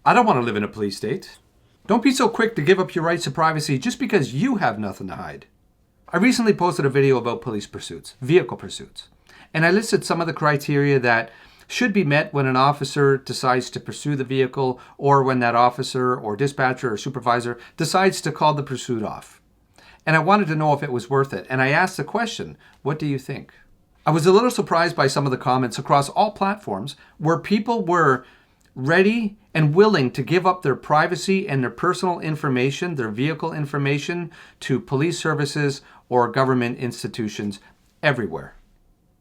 I don't want to live in a police state. Don't be so quick to give up your rights to privacy just because you have nothing to hide. I recently posted a video about police pursuits, vehicle pursuits, and I listed some of the criteria that should be met when an officer decides to pursue the vehicle, or when that officer or dispatcher or supervisor decides to call the pursuit off. And I wanted to know if it was worth it. And I asked the question, what do you think? I was a little surprised by some of the comments across all platforms where people were ready and willing to give up their privacy and their personal information, their vehicle information, to police services or government institutions everywhere.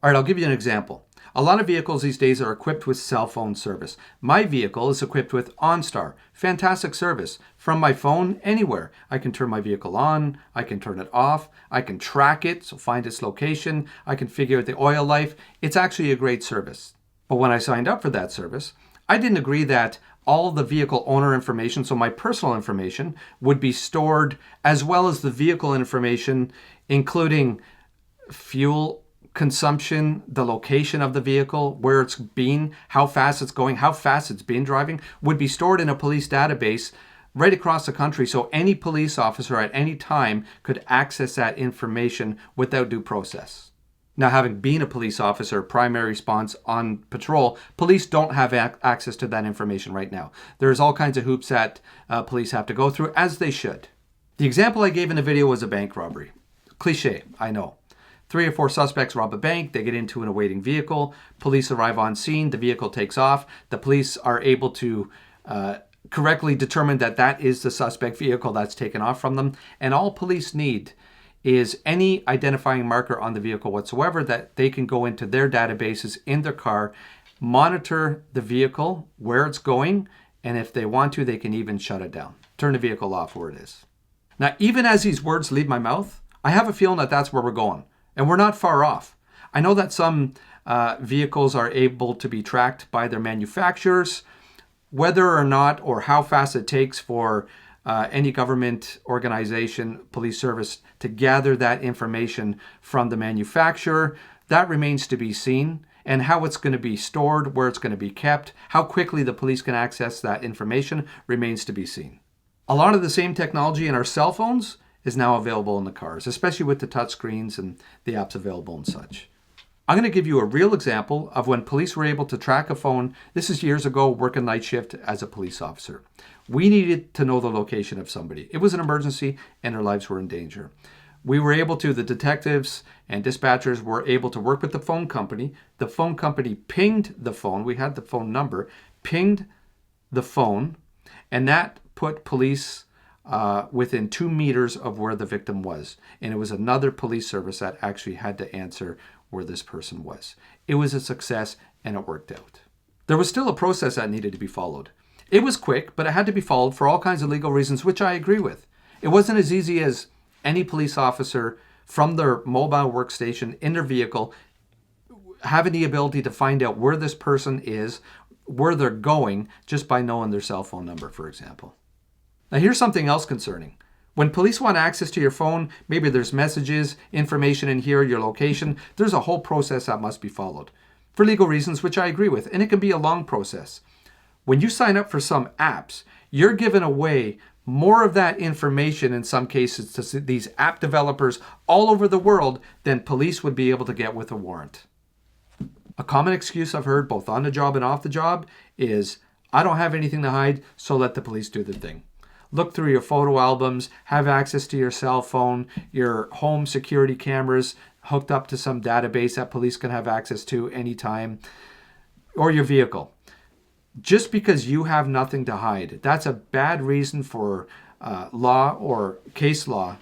All right, I'll give you an example. A lot of vehicles these days are equipped with cell phone service. My vehicle is equipped with OnStar. Fantastic service. From my phone, anywhere. I can turn my vehicle on, I can turn it off, I can track it, so find its location, I can figure out the oil life. It's actually a great service. But when I signed up for that service, I didn't agree that all the vehicle owner information, so my personal information, would be stored, as well as the vehicle information, including fuel consumption, the location of the vehicle, where it's been, how fast it's going, how fast it's been driving, would be stored in a police database right across the country, so any police officer at any time could access that information without due process. Now, having been a police officer, primary response on patrol, police don't have access to that information right now. There's all kinds of hoops that police have to go through, as they should. The example I gave in the video was a bank robbery. Cliche, I know. 3 or 4 suspects rob a bank, they get into an awaiting vehicle, police arrive on scene, the vehicle takes off, the police are able to correctly determine that that is the suspect vehicle that's taken off from them, and all police need is any identifying marker on the vehicle whatsoever that they can go into their databases in their car, monitor the vehicle, where it's going, and if they want to, they can even shut it down, turn the vehicle off where it is. Now, even as these words leave my mouth, I have a feeling that that's where we're going. And we're not far off. I know that some vehicles are able to be tracked by their manufacturers. Whether or not or how fast it takes for any government organization, police service, to gather that information from the manufacturer, that remains to be seen. And how it's going to be stored, where it's going to be kept, how quickly the police can access that information remains to be seen. A lot of the same technology in our cell phones is now available in the cars, especially with the touch screens and the apps available and such. I'm going to give you a real example of when police were able to track a phone. This is years ago, working night shift as a police officer. We needed to know the location of somebody. It was an emergency and their lives were in danger. We were able to, the detectives and dispatchers were able to work with the phone company. The phone company pinged the phone. We had the phone number, pinged the phone, and that put police within 2 meters of where the victim was. And it was another police service that actually had to answer where this person was. It was a success and it worked out. There was still a process that needed to be followed. It was quick, but it had to be followed for all kinds of legal reasons, which I agree with. It wasn't as easy as any police officer from their mobile workstation in their vehicle having the ability to find out where this person is, where they're going, just by knowing their cell phone number, for example. Now, here's something else concerning. When police want access to your phone, maybe there's messages, information in here, your location, there's a whole process that must be followed for legal reasons, which I agree with, and it can be a long process. When you sign up for some apps, you're giving away more of that information in some cases to these app developers all over the world than police would be able to get with a warrant. A common excuse I've heard both on the job and off the job is, I don't have anything to hide, so let the police do the thing. Look through your photo albums, have access to your cell phone, your home security cameras hooked up to some database that police can have access to anytime, or your vehicle. Just because you have nothing to hide, that's a bad reason for law or case law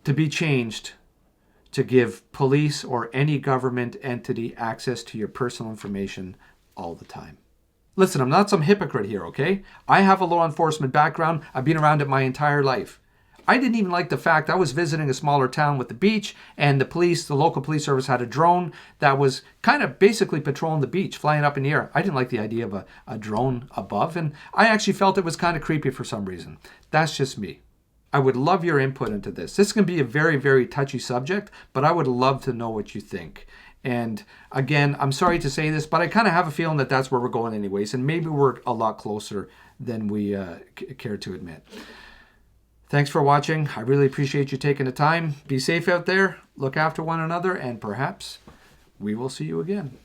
to be changed to give police or any government entity access to your personal information all the time. Listen, I'm not some hypocrite here, okay? I have a law enforcement background. I've been around it my entire life. I didn't even like the fact I was visiting a smaller town with the beach, and the local police service had a drone that was kind of basically patrolling the beach, flying up in the air. I didn't like the idea of a drone above, and I actually felt it was kind of creepy for some reason. That's just me. I would love your input into this. This can be a very, very touchy subject, but I would love to know what you think. And again, I'm sorry to say this, but I kind of have a feeling that that's where we're going anyways. And maybe we're a lot closer than we care to admit. Thanks for watching. I really appreciate you taking the time. Be safe out there. Look after one another. And perhaps we will see you again.